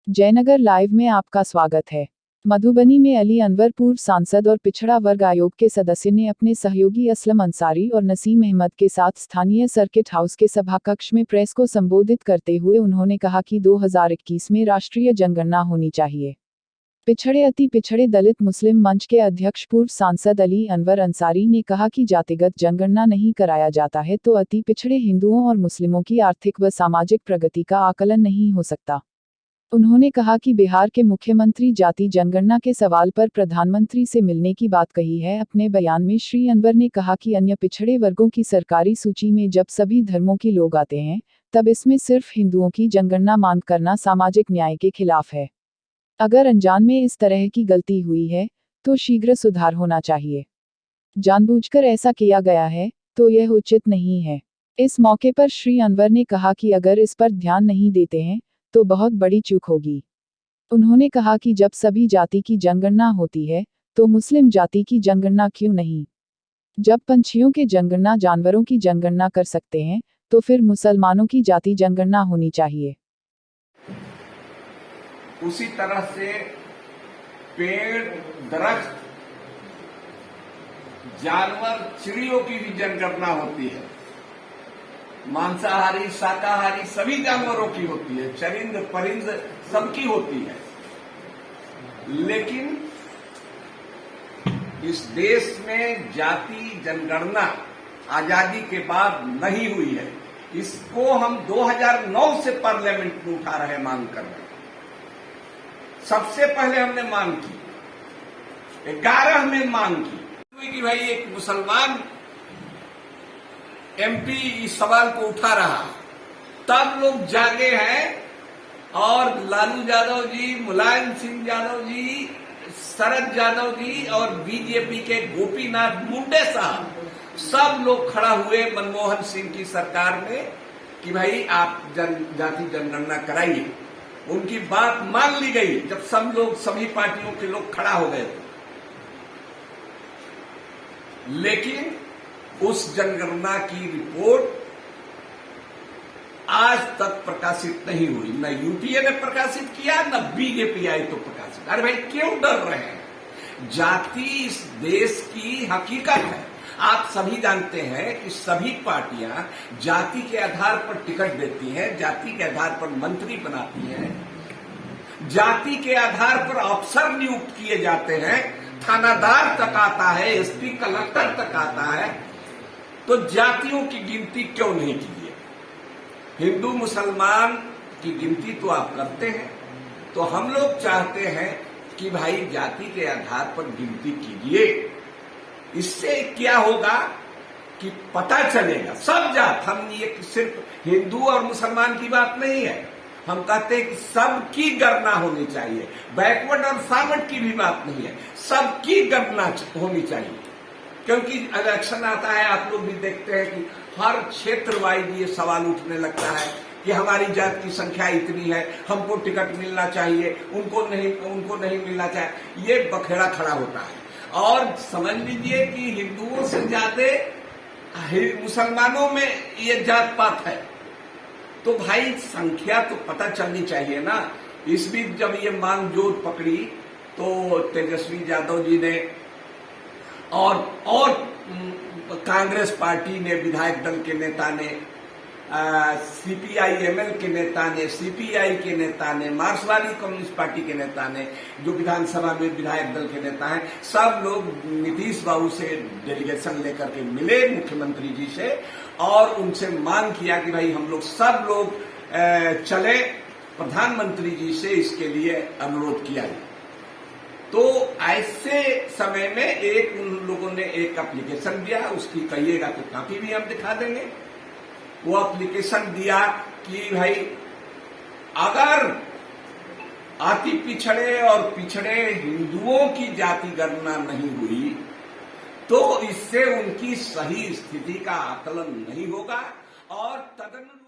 Jaynagar live में आपका स्वागत है। मधुबनी में अली अनवर पूर्व सांसद और पिछड़ा वर्ग आयोग के सदस्य ने अपने सहयोगी असलम अंसारी और नसीम अहमद के साथ स्थानीय सर्किट हाउस के सभाकक्ष में प्रेस को संबोधित करते हुए उन्होंने कहा कि 2021 में राष्ट्रीय जनगणना होनी चाहिए। पिछड़े अति पिछड़े दलित मुस्लिम मंच के अध्यक्ष पूर्व सांसद अली अनवर अंसारी ने कहा कि जातिगत जनगणना नहीं कराया जाता है तो अति पिछड़े हिंदुओं और मुस्लिमों की आर्थिक व सामाजिक प्रगति का आकलन नहीं हो सकता। उन्होंने कहा कि बिहार के मुख्यमंत्री जाति जनगणना के सवाल पर प्रधानमंत्री से मिलने की बात कही है। अपने बयान में श्री अनवर ने कहा कि अन्य पिछड़े वर्गों की सरकारी सूची में जब सभी धर्मों के लोग आते हैं, तब इसमें सिर्फ हिंदुओं की जनगणना मांग करना सामाजिक न्याय के खिलाफ है। अगर अनजान में इस तरह की गलती हुई है, तो शीघ्र सुधार होना चाहिए। जानबूझकर ऐसा किया गया है, तो यह उचित नहीं है। इस मौके पर श्री अनवर ने कहा कि अगर इस पर ध्यान नहीं देते हैं, तो बहुत बड़ी चूक होगी। उन्होंने कहा कि जब सभी जाति की जनगणना होती है, तो मुस्लिम जाति की जनगणना क्यों नहीं? जब पंछियों के जनगणना जानवरों की जनगणना कर सकते हैं, तो फिर मुसलमानों की जाति जनगणना होनी चाहिए। उसी तरह से पेड़, दरख्त, जानवर, चिड़ियों की भी जनगणना होती है। मांसाहारी, शाकाहारी सभी जानवरों की होती है, चरिंद परिंद सबकी होती है। लेकिन इस देश में जाति जनगणना आजादी के बाद नहीं हुई है। इसको हम 2009 से पार्लियामेंट में उठा रहे, मांग कर रहे हैं। सबसे पहले हमने मांग की, 11 में मांग की कि भाई एक मुसलमान एमपी इस सवाल को उठा रहा, तब लोग जागे हैं और लालू यादव जी, मुलायम सिंह यादव जी, शरद यादव जी और बीजेपी के गोपीनाथ मुंडे साहब सब लोग खड़ा हुए मनमोहन सिंह की सरकार में कि भाई आप जाति जनगणना कराइए। उनकी बात मान ली गई जब सब लोग, सभी पार्टियों के लोग खड़ा हो गए थे। लेकिन उस जनगणना की रिपोर्ट आज तक प्रकाशित नहीं हुई। न यूपीए ने प्रकाशित किया, न बीजेपी आई तो प्रकाशित। अरे भाई क्यों डर रहे हैं? जाति इस देश की हकीकत है। आप सभी जानते हैं कि सभी पार्टियां जाति के आधार पर टिकट देती हैं, जाति के आधार पर मंत्री बनाती हैं, जाति के आधार पर अफसर नियुक्त किए जाते हैं, थानादार तक आता है, एसपी कलेक्टर तक आता है। तो जातियों की गिनती क्यों नहीं कीजिए? हिंदू मुसलमान की गिनती तो आप करते हैं, तो हम लोग चाहते हैं कि भाई जाति के आधार पर गिनती कीजिए। इससे क्या होगा कि पता चलेगा सब जात। हम ये सिर्फ हिंदू और मुसलमान की बात नहीं है, हम कहते हैं कि सबकी गणना होनी चाहिए। बैकवर्ड और फॉरवर्ड की भी बात नहीं है, सबकी गणना होनी चाहिए। क्योंकि इलेक्शन आता है, आप लोग भी देखते हैं कि हर क्षेत्र वाइज ये सवाल उठने लगता है कि हमारी जात की संख्या इतनी है, हमको टिकट मिलना चाहिए, उनको नहीं मिलना चाहिए। ये बखेड़ा खड़ा होता है। और समझ लीजिए कि हिंदुओं से ज्यादा मुसलमानों में ये जात पात है। तो भाई संख्या तो पता चलनी चाहिए ना। इस बीच जब ये मांग जोर पकड़ी तो तेजस्वी यादव जी ने और कांग्रेस पार्टी ने, विधायक दल के नेता ने, सीपीआई एमएल के नेता ने, सीपीआई के नेता ने, मार्क्सवादी कम्युनिस्ट पार्टी के नेता ने, जो विधानसभा में विधायक दल के नेता हैं, सब लोग नीतीश बाबू से डेलीगेशन लेकर के मिले मुख्यमंत्री जी से और उनसे मांग किया कि भाई हम लोग सब लोग चले, प्रधानमंत्री जी से इसके लिए अनुरोध किया है। तो ऐसे समय में उन लोगों ने एक एप्लीकेशन दिया, उसकी कहिएगा तो कॉपी भी हम दिखा देंगे। वो एप्लीकेशन दिया कि भाई अगर अति पिछड़े और पिछड़े हिंदुओं की जाति गणना नहीं हुई तो इससे उनकी सही स्थिति का आकलन नहीं होगा और तदनुरूप